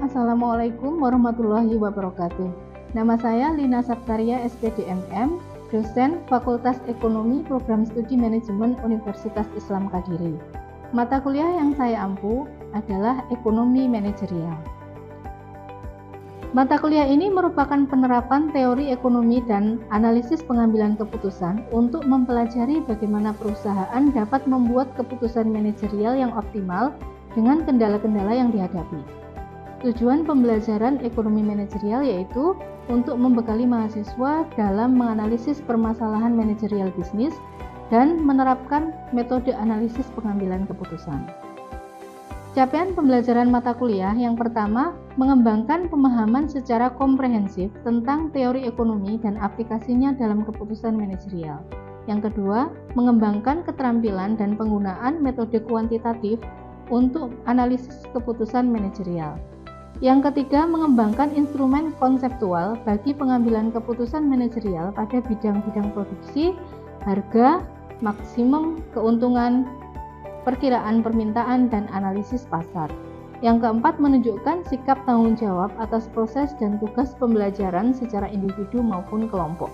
Assalamualaikum warahmatullahi wabarakatuh. Nama saya Lina Saptaria, SPDMM, dosen Fakultas Ekonomi Program Studi Manajemen Universitas Islam Kadiri. Mata kuliah yang saya ampu adalah Ekonomi Manajerial. Mata kuliah ini merupakan penerapan teori ekonomi dan analisis pengambilan keputusan untuk mempelajari bagaimana perusahaan dapat membuat keputusan manajerial yang optimal dengan kendala-kendala yang dihadapi. Tujuan pembelajaran ekonomi manajerial yaitu untuk membekali mahasiswa dalam menganalisis permasalahan manajerial bisnis dan menerapkan metode analisis pengambilan keputusan. Capaian pembelajaran mata kuliah yang pertama, mengembangkan pemahaman secara komprehensif tentang teori ekonomi dan aplikasinya dalam keputusan manajerial. Yang kedua, mengembangkan keterampilan dan penggunaan metode kuantitatif untuk analisis keputusan manajerial. Yang ketiga, mengembangkan instrumen konseptual bagi pengambilan keputusan manajerial pada bidang-bidang produksi, harga, maksimum keuntungan, perkiraan permintaan, dan analisis pasar. Yang keempat, menunjukkan sikap tanggung jawab atas proses dan tugas pembelajaran secara individu maupun kelompok.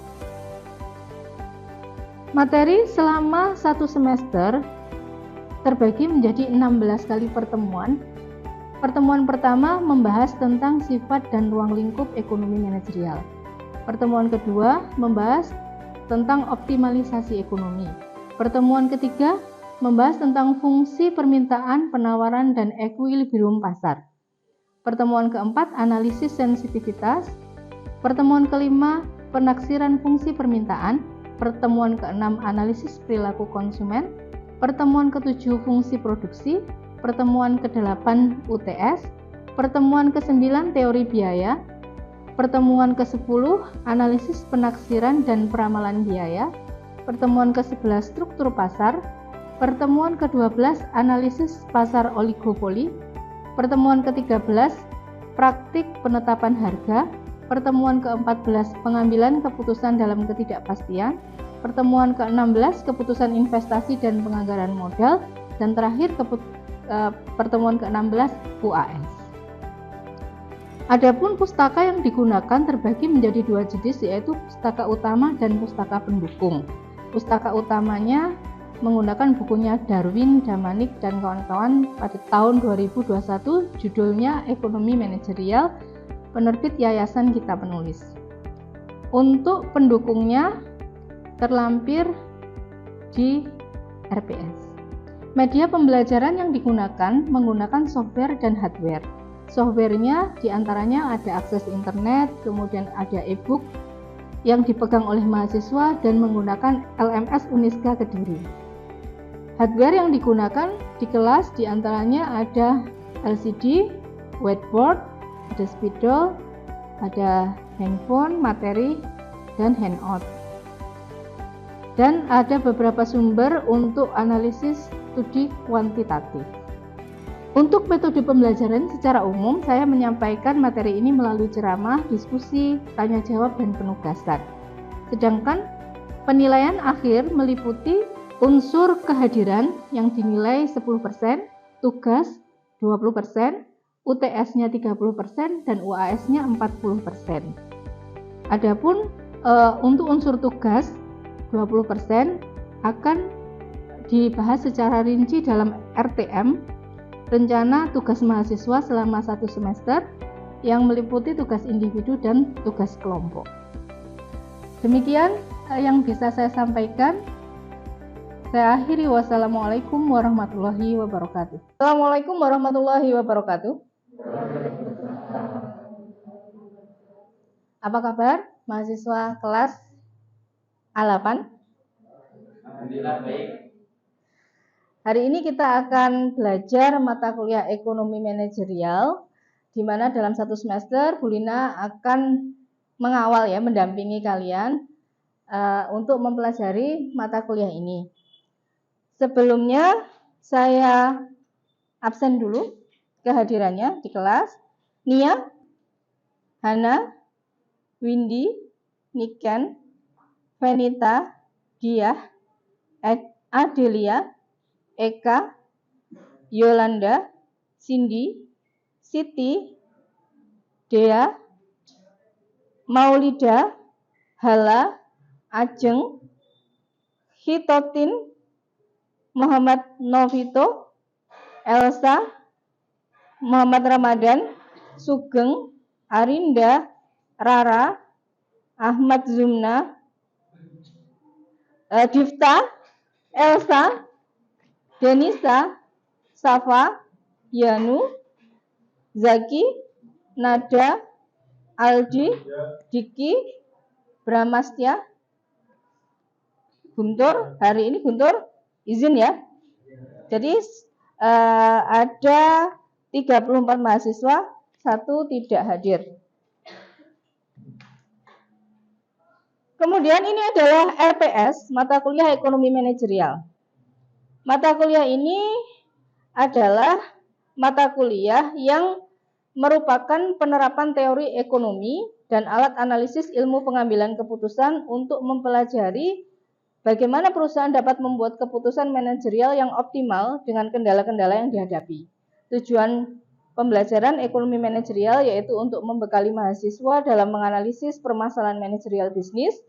Materi selama satu semester terbagi menjadi 16 kali pertemuan. Pertemuan pertama membahas tentang sifat dan ruang lingkup ekonomi manajerial. Pertemuan kedua membahas tentang optimalisasi ekonomi. Pertemuan ketiga membahas tentang fungsi permintaan, penawaran, dan ekuilibrium pasar. Pertemuan keempat, analisis sensitivitas. Pertemuan kelima, penaksiran fungsi permintaan. Pertemuan keenam, analisis perilaku konsumen. Pertemuan ketujuh, fungsi produksi. Pertemuan ke-8 UTS, pertemuan ke-9 teori biaya, pertemuan ke-10 analisis penaksiran dan peramalan biaya, pertemuan ke-11 struktur pasar, pertemuan ke-12 analisis pasar oligopoli, pertemuan ke-13 praktik penetapan harga, pertemuan ke-14 pengambilan keputusan dalam ketidakpastian, pertemuan ke-16 keputusan investasi dan penganggaran modal, dan terakhir pertemuan ke-16 UAS. Adapun pustaka yang digunakan terbagi menjadi dua jenis, yaitu pustaka utama dan pustaka pendukung. Pustaka utamanya menggunakan bukunya Darwin, Damanik, dan kawan-kawan pada tahun 2021, judulnya Ekonomi Manajerial, penerbit Yayasan Kita Penulis. Untuk pendukungnya terlampir di RPS. Media pembelajaran yang digunakan menggunakan software dan hardware. Softwarenya diantaranya ada akses internet, kemudian ada e-book yang dipegang oleh mahasiswa dan menggunakan LMS Uniska Kediri. Hardware yang digunakan di kelas diantaranya ada LCD, whiteboard, ada spidol, ada handphone, materi, dan handout. Dan ada beberapa sumber untuk analisis studi kuantitatif. Untuk metode pembelajaran secara umum, saya menyampaikan materi ini melalui ceramah, diskusi, tanya jawab, dan penugasan. Sedangkan penilaian akhir meliputi unsur kehadiran yang dinilai 10%, tugas 20%, UTS-nya 30%, dan UAS-nya 40%. Adapun untuk unsur tugas 20% akan dibahas secara rinci dalam RTM, rencana tugas mahasiswa selama satu semester, yang meliputi tugas individu dan tugas kelompok. Demikian yang bisa saya sampaikan. Saya akhiri. Wassalamualaikum warahmatullahi wabarakatuh. Assalamualaikum warahmatullahi wabarakatuh. Apa kabar mahasiswa kelas A8? Alhamdulillah baik. Hari ini kita akan belajar mata kuliah ekonomi manajerial, di mana dalam satu semester Bu Lina akan mengawal mendampingi kalian untuk mempelajari mata kuliah ini. Sebelumnya saya absen dulu kehadirannya di kelas. Nia, Hana, Windy, Niken, Venita, Diah, Adelia, Eka, Yolanda, Cindy, Siti, Dea, Maulida, Hala, Ajeng, Hitotin, Muhammad Novito, Elsa, Muhammad Ramadan, Sugeng, Arinda, Rara, Ahmad Zumna, Difta, Elsa, Denisa, Safa, Yanu, Zaki, Nada, Aldi, Diki, Bramastya, Guntur. Hari ini Guntur izin ya. Jadi ada 34 mahasiswa, 1 tidak hadir. Kemudian ini adalah RPS, mata kuliah ekonomi manajerial. Mata kuliah ini adalah mata kuliah yang merupakan penerapan teori ekonomi dan alat analisis ilmu pengambilan keputusan untuk mempelajari bagaimana perusahaan dapat membuat keputusan manajerial yang optimal dengan kendala-kendala yang dihadapi. Tujuan pembelajaran ekonomi manajerial yaitu untuk membekali mahasiswa dalam menganalisis permasalahan manajerial bisnis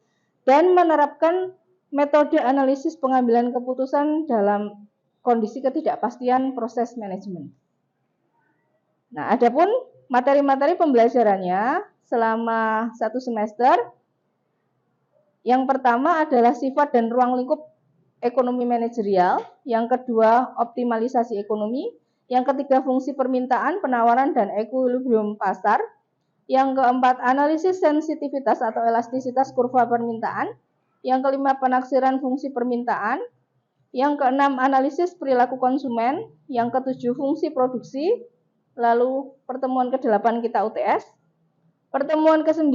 dan menerapkan metode analisis pengambilan keputusan dalam kondisi ketidakpastian proses manajemen. Nah, adapun materi-materi pembelajarannya selama 1 semester, yang pertama adalah sifat dan ruang lingkup ekonomi manajerial, yang kedua optimalisasi ekonomi, yang ketiga fungsi permintaan, penawaran, dan equilibrium pasar, yang keempat analisis sensitivitas atau elastisitas kurva permintaan, yang kelima penaksiran fungsi permintaan, yang keenam analisis perilaku konsumen, yang ketujuh fungsi produksi, lalu pertemuan ke-8 kita UTS, pertemuan ke-9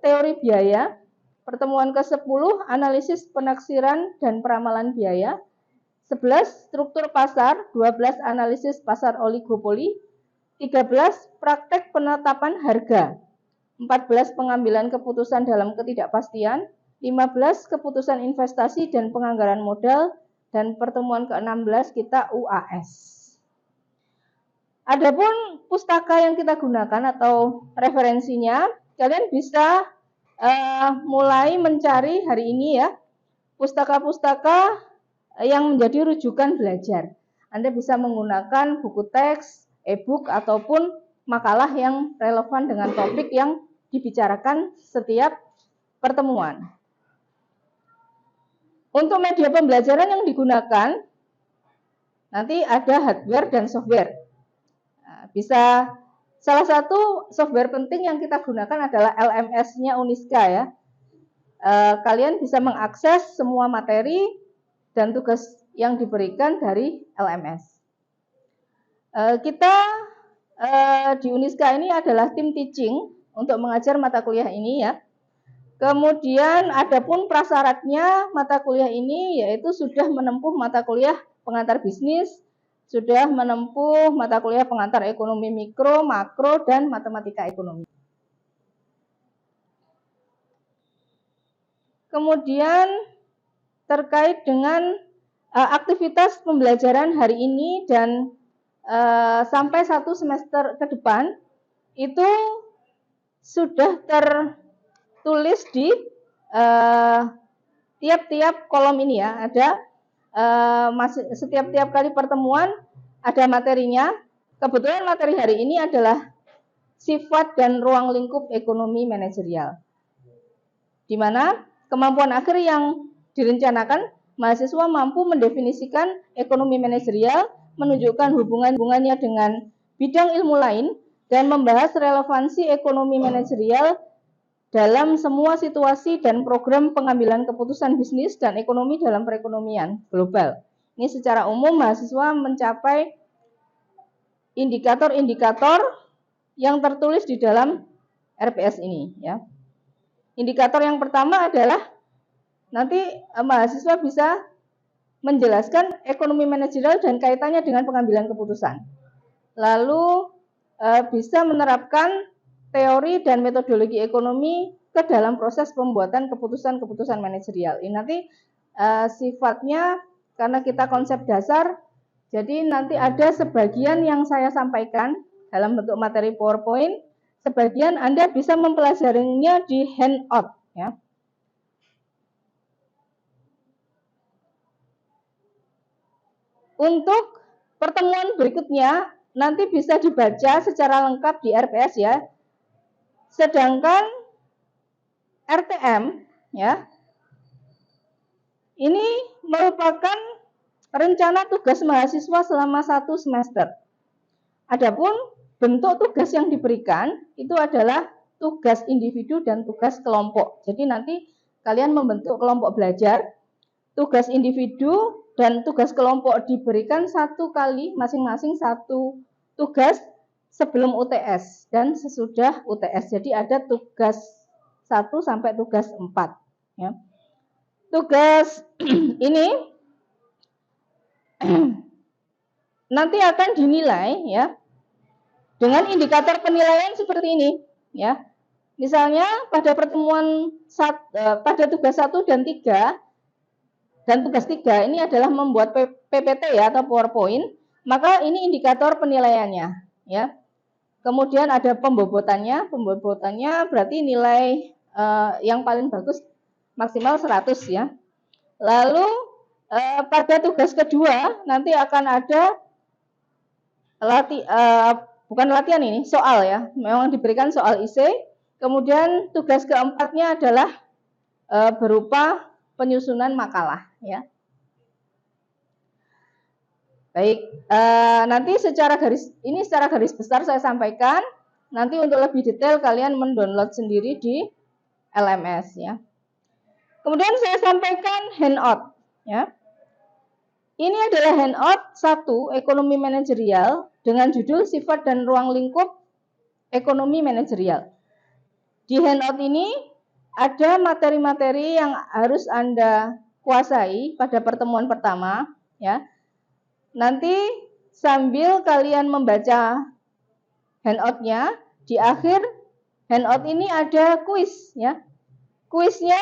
teori biaya, pertemuan ke-10 analisis penaksiran dan peramalan biaya, 11 struktur pasar, 12 analisis pasar oligopoli, 13 praktek penetapan harga, 14 pengambilan keputusan dalam ketidakpastian, 15 keputusan investasi dan penganggaran modal, dan pertemuan ke-16 kita UAS. Adapun pustaka yang kita gunakan atau referensinya, kalian bisa mulai mencari hari ini ya, pustaka-pustaka yang menjadi rujukan belajar. Anda bisa menggunakan buku teks, e-book, ataupun makalah yang relevan dengan topik yang dibicarakan setiap pertemuan. Untuk media pembelajaran yang digunakan, nanti ada hardware dan software. Bisa salah satu software penting yang kita gunakan adalah LMS-nya Uniska ya. Kalian bisa mengakses semua materi dan tugas yang diberikan dari LMS. Kita di Uniska ini adalah tim teaching untuk mengajar mata kuliah ini ya. Kemudian adapun prasyaratnya mata kuliah ini yaitu sudah menempuh mata kuliah pengantar bisnis, sudah menempuh mata kuliah pengantar ekonomi mikro, makro, dan matematika ekonomi. Kemudian terkait dengan aktivitas pembelajaran hari ini dan sampai 1 semester ke depan itu sudah tertulis di tiap-tiap kolom ini ya, ada setiap kali pertemuan ada materinya. Kebetulan materi hari ini adalah sifat dan ruang lingkup ekonomi manajerial, di mana kemampuan akhir yang direncanakan mahasiswa mampu mendefinisikan ekonomi manajerial, menunjukkan hubungannya dengan bidang ilmu lain, dan membahas relevansi ekonomi manajerial dalam semua situasi dan program pengambilan keputusan bisnis dan ekonomi dalam perekonomian global. Ini secara umum mahasiswa mencapai indikator-indikator yang tertulis di dalam RPS ini ya. Indikator yang pertama adalah nanti mahasiswa bisa menjelaskan ekonomi manajerial dan kaitannya dengan pengambilan keputusan. Lalu bisa menerapkan teori dan metodologi ekonomi ke dalam proses pembuatan keputusan-keputusan manajerial. Ini nanti sifatnya karena kita konsep dasar, jadi nanti ada sebagian yang saya sampaikan dalam bentuk materi PowerPoint, sebagian Anda bisa mempelajarinya di handout ya. Untuk pertemuan berikutnya nanti bisa dibaca secara lengkap di RPS ya. Sedangkan RTM ya, ini merupakan rencana tugas mahasiswa selama 1 semester. Adapun bentuk tugas yang diberikan itu adalah tugas individu dan tugas kelompok. Jadi nanti kalian membentuk kelompok belajar, tugas individu dan tugas kelompok diberikan 1 kali masing-masing 1 tugas sebelum UTS dan sesudah UTS. Jadi ada tugas 1 sampai tugas 4 ya. Tugas ini nanti akan dinilai ya dengan indikator penilaian seperti ini ya. Misalnya pada pertemuan pada tugas 1 dan 3 dan tugas 3 ini adalah membuat PPT ya atau PowerPoint, maka ini indikator penilaiannya ya. Kemudian ada pembobotannya berarti nilai yang paling bagus maksimal 100 ya. Lalu pada tugas kedua nanti akan ada bukan latihan ini, soal ya. Memang diberikan soal IC. Kemudian tugas keempatnya adalah berupa penyusunan makalah ya. Baik, nanti secara garis besar saya sampaikan. Nanti untuk lebih detail kalian mendownload sendiri di LMS ya. Kemudian saya sampaikan handout ya. Ini adalah handout 1 ekonomi manajerial dengan judul sifat dan ruang lingkup ekonomi manajerial. Di handout ini ada materi-materi yang harus Anda kuasai pada pertemuan pertama ya. Nanti sambil kalian membaca handout-nya, di akhir handout ini ada kuis ya. Kuisnya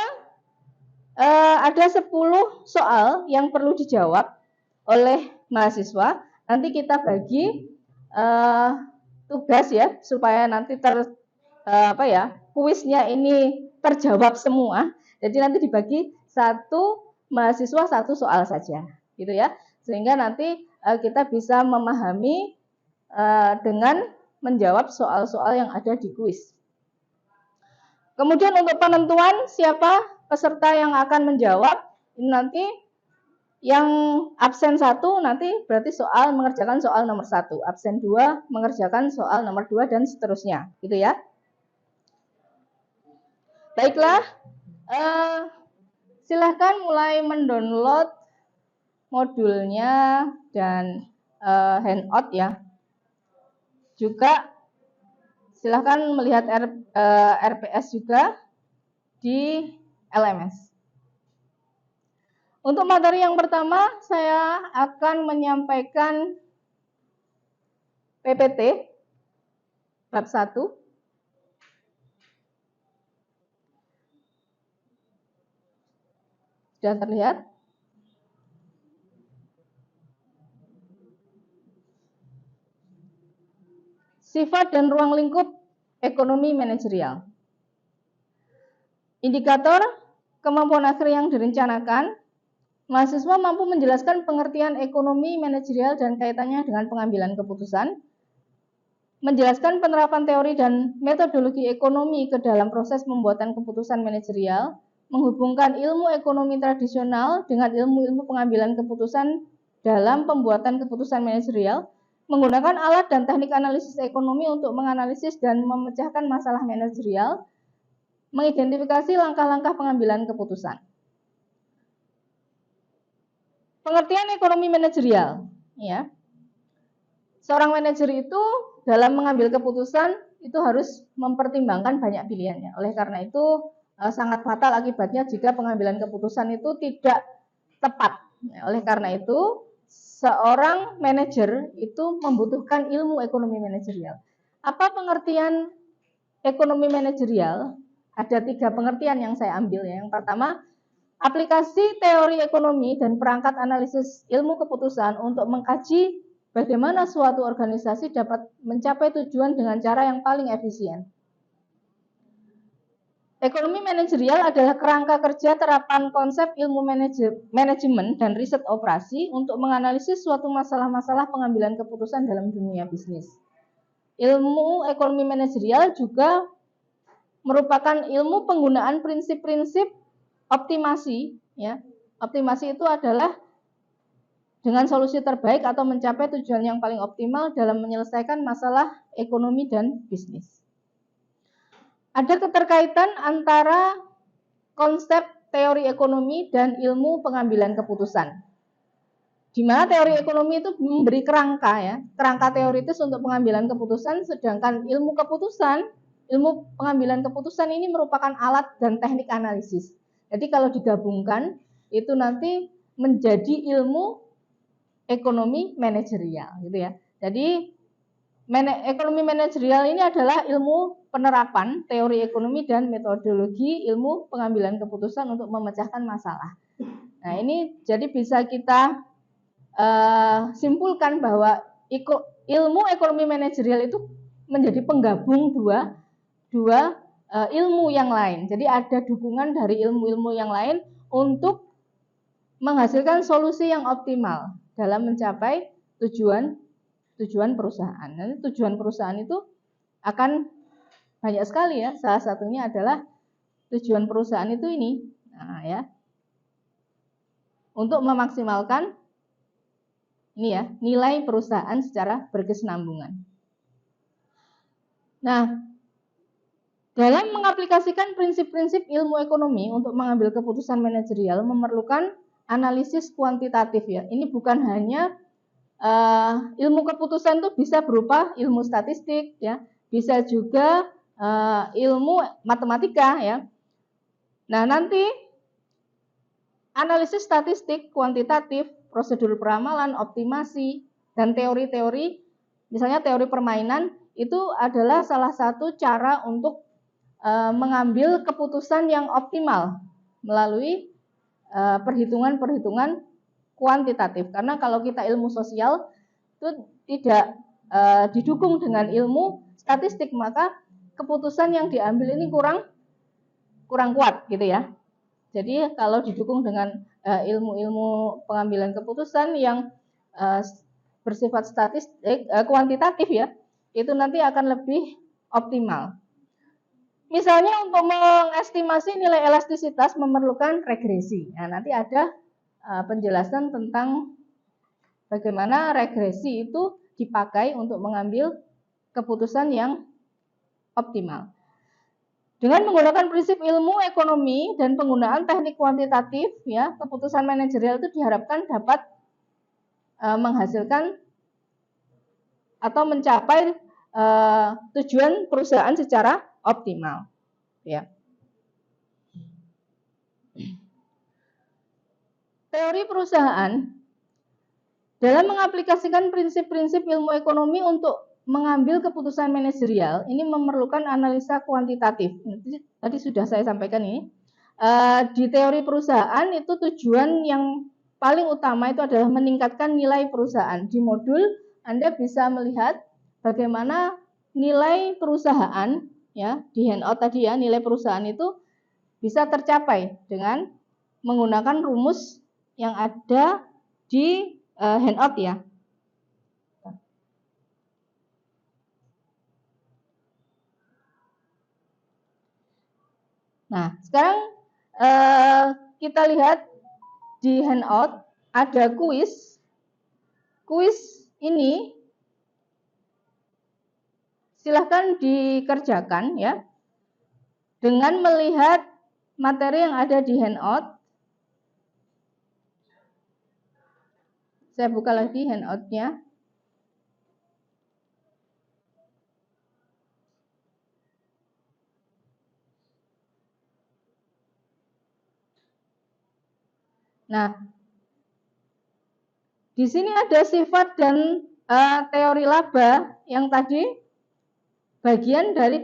ada 10 soal yang perlu dijawab oleh mahasiswa. Nanti kita bagi tugas ya supaya nanti kuisnya ini terjawab semua. Jadi nanti dibagi 1 mahasiswa 1 soal saja, gitu ya. Sehingga nanti kita bisa memahami dengan menjawab soal-soal yang ada di kuis. Kemudian untuk penentuan siapa peserta yang akan menjawab, ini nanti yang absen 1 nanti berarti mengerjakan soal nomor 1, absen 2 mengerjakan soal nomor 2 dan seterusnya, gitu ya. Baiklah, silahkan mulai mendownload modulnya dan handout ya. Juga silahkan melihat RPS juga di LMS. Untuk materi yang pertama, saya akan menyampaikan PPT bab 1. Sudah terlihat? Sifat dan ruang lingkup ekonomi manajerial. Indikator kemampuan akhir yang direncanakan, mahasiswa mampu menjelaskan pengertian ekonomi manajerial dan kaitannya dengan pengambilan keputusan, menjelaskan penerapan teori dan metodologi ekonomi ke dalam proses pembuatan keputusan manajerial, menghubungkan ilmu ekonomi tradisional dengan ilmu-ilmu pengambilan keputusan dalam pembuatan keputusan manajerial, menggunakan alat dan teknik analisis ekonomi untuk menganalisis dan memecahkan masalah manajerial, mengidentifikasi langkah-langkah pengambilan keputusan. Pengertian ekonomi manajerial, ya. Seorang manajer itu dalam mengambil keputusan itu harus mempertimbangkan banyak pilihannya. Oleh karena itu sangat fatal akibatnya jika pengambilan keputusan itu tidak tepat. Oleh karena itu seorang manajer itu membutuhkan ilmu ekonomi manajerial. Apa pengertian ekonomi manajerial? Ada 3 pengertian yang saya ambil ya. Yang pertama, aplikasi teori ekonomi dan perangkat analisis ilmu keputusan untuk mengkaji bagaimana suatu organisasi dapat mencapai tujuan dengan cara yang paling efisien. Ekonomi manajerial adalah kerangka kerja terapan konsep ilmu manajemen dan riset operasi untuk menganalisis suatu masalah-masalah pengambilan keputusan dalam dunia bisnis. Ilmu ekonomi manajerial juga merupakan ilmu penggunaan prinsip-prinsip optimasi. Ya. Optimasi itu adalah dengan solusi terbaik atau mencapai tujuan yang paling optimal dalam menyelesaikan masalah ekonomi dan bisnis. Ada keterkaitan antara konsep teori ekonomi dan ilmu pengambilan keputusan. Di mana teori ekonomi itu memberi kerangka, ya, kerangka teoritis untuk pengambilan keputusan, sedangkan ilmu pengambilan keputusan ini merupakan alat dan teknik analisis. Jadi kalau digabungkan itu nanti menjadi ilmu ekonomi manajerial, gitu ya. Jadi ekonomi manajerial ini adalah ilmu penerapan teori ekonomi dan metodologi ilmu pengambilan keputusan untuk memecahkan masalah. Nah, ini jadi bisa kita simpulkan bahwa ilmu ekonomi manajerial itu menjadi penggabung dua ilmu yang lain. Jadi ada dukungan dari ilmu-ilmu yang lain untuk menghasilkan solusi yang optimal dalam mencapai tujuan perusahaan. Nanti tujuan perusahaan itu akan banyak sekali, ya. Salah satunya adalah tujuan perusahaan itu ini, nah, ya, untuk memaksimalkan ini, ya, nilai perusahaan secara berkesinambungan. Nah, dalam mengaplikasikan prinsip-prinsip ilmu ekonomi untuk mengambil keputusan manajerial memerlukan analisis kuantitatif, ya. Ini bukan hanya ilmu keputusan itu bisa berupa ilmu statistik, ya, bisa juga ilmu matematika, ya. Nah, nanti analisis statistik, kuantitatif, prosedur peramalan, optimasi, dan teori-teori, misalnya teori permainan, itu adalah salah satu cara untuk mengambil keputusan yang optimal melalui perhitungan-perhitungan kuantitatif. Karena kalau kita ilmu sosial itu tidak didukung dengan ilmu statistik, maka keputusan yang diambil ini kurang kuat, gitu ya. Jadi kalau didukung dengan ilmu-ilmu pengambilan keputusan yang bersifat statistik, kuantitatif, ya, itu nanti akan lebih optimal. Misalnya untuk mengestimasi nilai elastisitas memerlukan regresi. Nah, nanti ada penjelasan tentang bagaimana regresi itu dipakai untuk mengambil keputusan yang optimal. Dengan menggunakan prinsip ilmu ekonomi dan penggunaan teknik kuantitatif, ya, keputusan manajerial itu diharapkan dapat menghasilkan atau mencapai tujuan perusahaan secara optimal, ya. Teori perusahaan dalam mengaplikasikan prinsip-prinsip ilmu ekonomi untuk mengambil keputusan manajerial ini memerlukan analisa kuantitatif. Tadi sudah saya sampaikan ini. Di teori perusahaan itu tujuan yang paling utama itu adalah meningkatkan nilai perusahaan. Di modul Anda bisa melihat bagaimana nilai perusahaan, ya, di handout tadi, ya, nilai perusahaan itu bisa tercapai dengan menggunakan rumus yang ada di handout, ya. Nah, sekarang kita lihat di handout ada kuis. Kuis ini silahkan dikerjakan, ya, dengan melihat materi yang ada di handout. Saya buka lagi handout-nya. Nah, di sini ada sifat dan teori laba yang tadi bagian dari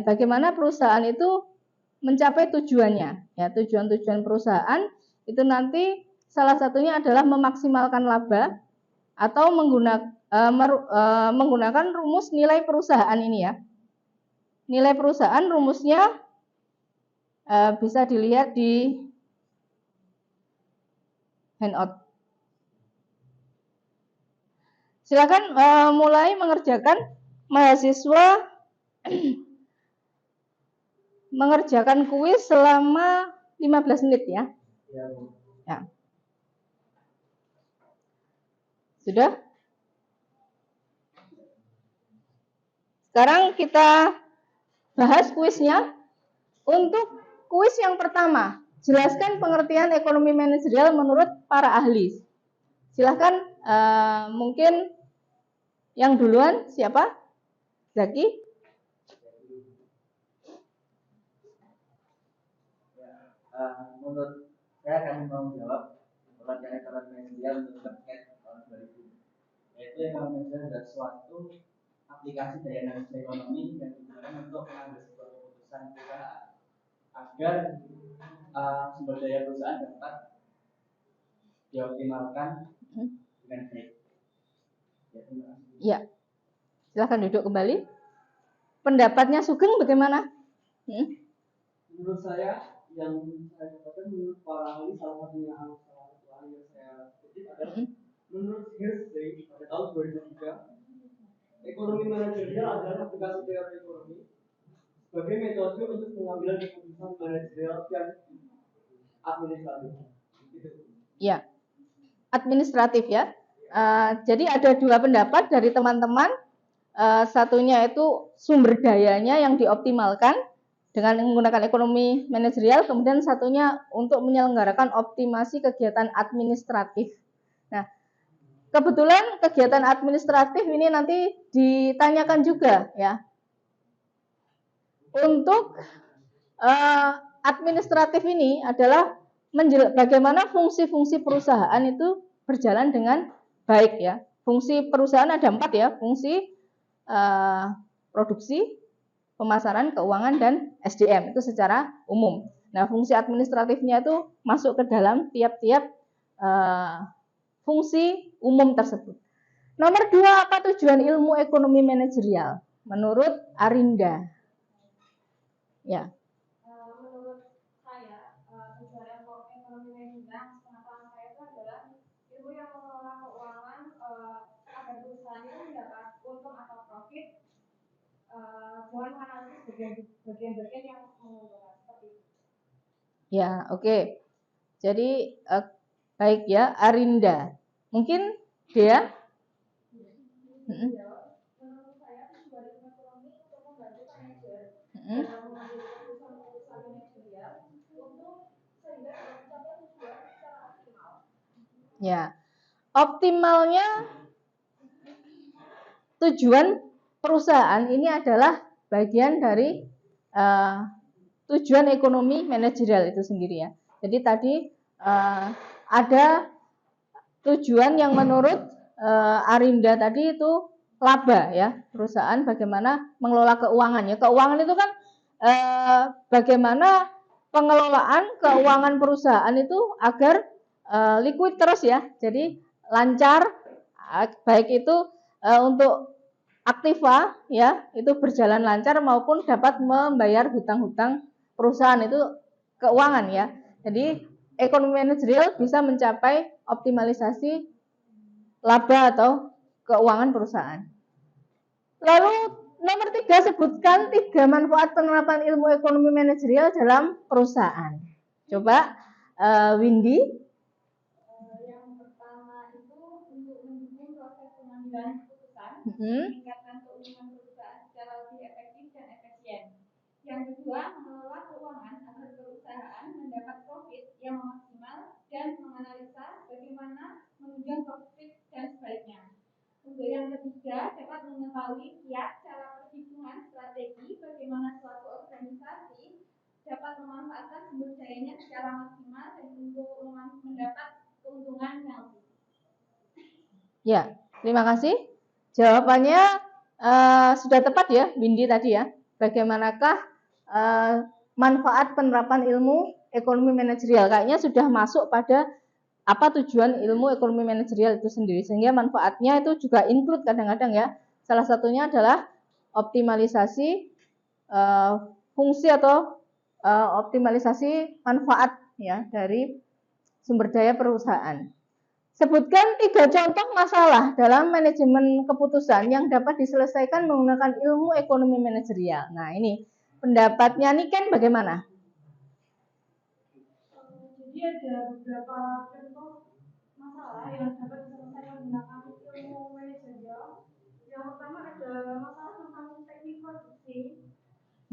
bagaimana perusahaan itu mencapai tujuannya. Ya, tujuan-tujuan perusahaan itu nanti salah satunya adalah memaksimalkan laba atau menggunakan rumus nilai perusahaan ini ya. Nilai perusahaan rumusnya bisa dilihat di handout. Silakan mulai mengerjakan, mahasiswa mengerjakan kuis selama 15 menit ya. Ya. Sudah? Sekarang kita bahas kuisnya. Untuk kuis yang pertama, jelaskan pengertian ekonomi manajerial menurut para ahli. Silahkan mungkin yang duluan siapa? Zaki? Menurut saya akan menjawab pengertian ekonomi manajerial menurut terkait tahun 2000. Yaitu ekonomi manajerial adalah suatu aplikasi dari analisis ekonomi yang digunakan untuk mengambil sebuah keputusan perusahaan agar sumber daya perusahaan dapat dioptimalkan dengan baik. Ya, silahkan duduk kembali. Pendapatnya Sugeng bagaimana? Menurut saya, yang saya katakan menurut para ahli, salah satunya salah satu ahli yang saya kutip adalah menurut Hersey pada tahun 2003, ekonomi manajerial adalah aplikasi teori ekonomi sebagai metode untuk pengambilan keputusan manajerial dan administratif. Ya, administratif ya. Jadi ada dua pendapat dari teman-teman. Satunya itu sumber dayanya yang dioptimalkan dengan menggunakan ekonomi manajerial, kemudian satunya untuk menyelenggarakan optimasi kegiatan administratif. Nah, kebetulan kegiatan administratif ini nanti ditanyakan juga ya. Untuk administratif ini adalah bagaimana fungsi-fungsi perusahaan itu berjalan dengan baik ya. Fungsi perusahaan ada 4 ya, fungsi produksi, pemasaran, keuangan, dan SDM itu secara umum. Nah, fungsi administratifnya itu masuk ke dalam tiap-tiap fungsi umum tersebut. Nomor 2, apa tujuan ilmu ekonomi manajerial? Menurut Arinda. Ya. Menurut saya, tujuan ilmu ekonomi manajerial pengetahuan saya itu adalah ilmu yang mengelola keuangan agar perusahaan itu mendapat untung atau profit dengan menganalisis bagian-bagian yang menguntungkan seperti itu. Ya, oke. Jadi baik ya, Arinda. Mungkin dia? Menurut saya tujuan ilmu ekonomi untuk membantu manajer dalam mengambil keputusan manajerial untuk sehingga dapat mencapai tujuan secara optimal. Ya, optimalnya tujuan perusahaan ini adalah bagian dari tujuan ekonomi manajerial itu sendiri ya. Jadi tadi ada tujuan yang menurut Arinda tadi itu laba ya, perusahaan bagaimana mengelola keuangannya. Keuangan itu kan bagaimana pengelolaan keuangan perusahaan itu agar liquid terus ya. Jadi lancar, baik itu untuk aktiva ya, itu berjalan lancar maupun dapat membayar hutang-hutang perusahaan, itu keuangan ya. Jadi ekonomi manajerial bisa mencapai optimalisasi laba atau keuangan perusahaan. Lalu nomor 3, sebutkan 3 manfaat penerapan ilmu ekonomi manajerial dalam perusahaan. Coba Windy. Yang pertama itu untuk mendukung proses pengambilan keputusan, meningkatkan keuntungan perusahaan secara lebih efektif dan efisien. Yang kedua, mengelola keuangan agar perusahaan mendapat profit yang maksimal dan menganalisa bagaimana menunjang profit dan sebaliknya. Untuk yang ketiga, dapat mengetahui kiat cara perhitungan strategi bagaimana suatu organisasi dapat memanfaatkan sumber dayanya secara maksimal dan untuk mendapat keuntungan yang lebih. Ya, terima kasih. Jawabannya sudah tepat ya, Windy tadi ya. Bagaimanakah manfaat penerapan ilmu ekonomi manajerial? Kayaknya sudah masuk pada apa tujuan ilmu ekonomi manajerial itu sendiri, sehingga manfaatnya itu juga include kadang-kadang ya. Salah satunya adalah optimalisasi fungsi atau optimalisasi manfaat ya dari sumber daya perusahaan. Sebutkan 3 contoh masalah dalam manajemen keputusan yang dapat diselesaikan menggunakan ilmu ekonomi manajerial. Nah, ini pendapatnya Niken bagaimana? Jadi ada beberapa contoh masalah yang dapat diselesaikan menggunakan ilmu manajerial. Yang pertama ada masalah tentang teknik produksi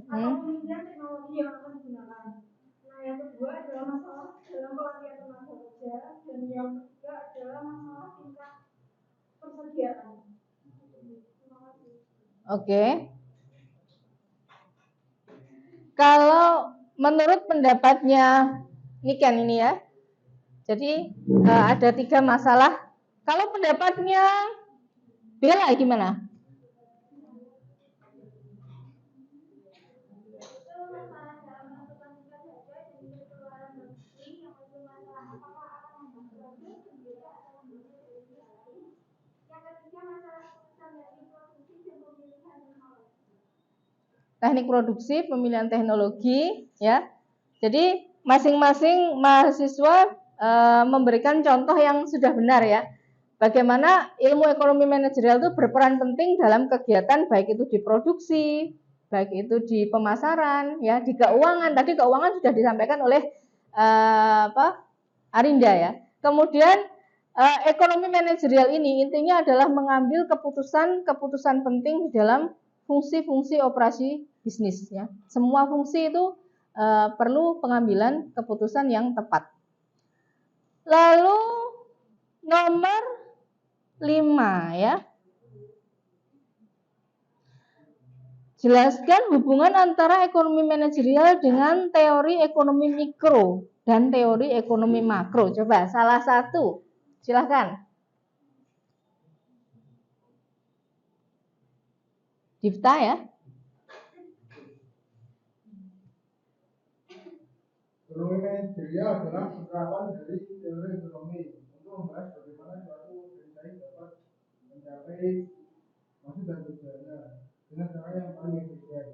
atau pemilihan teknologi yang akan digunakan. Nah, yang kedua adalah masalah dalam pelatihan tenaga kerja, dan yang ketiga adalah masalah tingkat persediaan. Terima kasih. Oke. Kalau menurut pendapatnya Niken ini ya, jadi ada 3 masalah. Kalau pendapatnya Bella gimana? Teknik produksi, pemilihan teknologi, ya. Jadi masing-masing mahasiswa memberikan contoh yang sudah benar ya. Bagaimana ilmu ekonomi manajerial itu berperan penting dalam kegiatan baik itu di produksi, baik itu di pemasaran, ya, di keuangan. Tadi keuangan sudah disampaikan oleh Arinda ya. Kemudian ekonomi manajerial ini intinya adalah mengambil keputusan penting di dalam fungsi-fungsi operasi bisnis ya. Semua fungsi itu perlu pengambilan keputusan yang tepat. Lalu nomor 5 ya. Jelaskan hubungan antara ekonomi manajerial dengan teori ekonomi mikro dan teori ekonomi makro. Coba salah satu. Silahkan. Difta ya. Ekonomi manajerial adalah penerapan dari teori ekonomi untuk membahas bagaimana suatu organisasi dapat mencapai maksud dan tujuannya dengan cara yang paling efisien.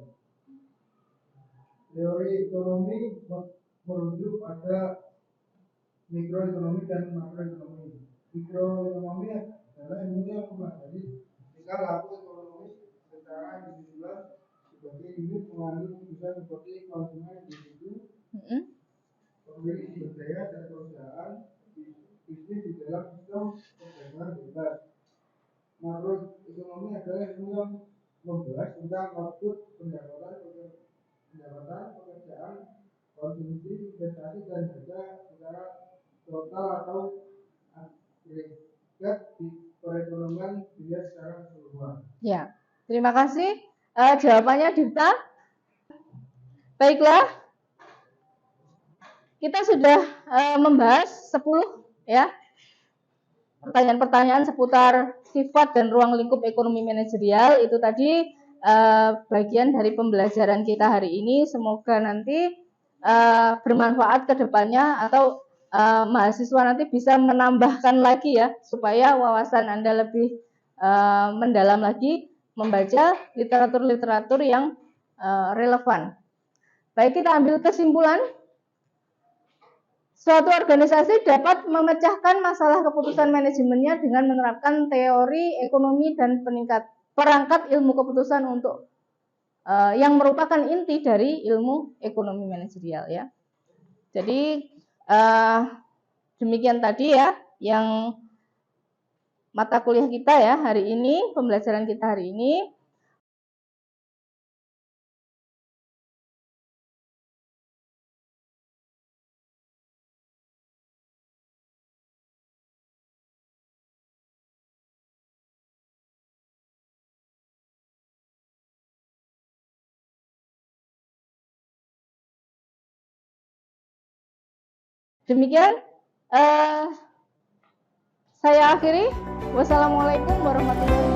Teori ekonomi merujuk pada mikroekonomi dan makroekonomi. Mikroekonomi adalah ilmu yang mempelajari tingkah laku ekonomi secara individual sebagai unit pengambil keputusan seperti konsumen individu, pemilik sumber daya dan perusahaan bisnis di dalam sistem perdagangan bebas. Makroekonomi adalah ilmu yang membahas tentang output pendapatan, pekerjaan, konsumsi, investasi dan harga secara total atau agregat di perekonomian dunia secara keseluruhan. Ya, terima kasih. Jawabannya Dita. Baiklah, kita sudah membahas 10 ya pertanyaan-pertanyaan seputar sifat dan ruang lingkup ekonomi manajerial. Itu tadi bagian dari pembelajaran kita hari ini. Semoga nanti bermanfaat ke depannya, atau mahasiswa nanti bisa menambahkan lagi ya, supaya wawasan Anda lebih mendalam lagi membaca literatur-literatur yang relevan. Baik, kita ambil kesimpulan. Suatu organisasi dapat memecahkan masalah keputusan manajemennya dengan menerapkan teori ekonomi dan perangkat ilmu keputusan untuk yang merupakan inti dari ilmu ekonomi manajerial ya. Jadi demikian tadi ya yang mata kuliah kita ya hari ini, pembelajaran kita hari ini. Demikian saya akhiri. Wassalamualaikum warahmatullahi wabarakatuh.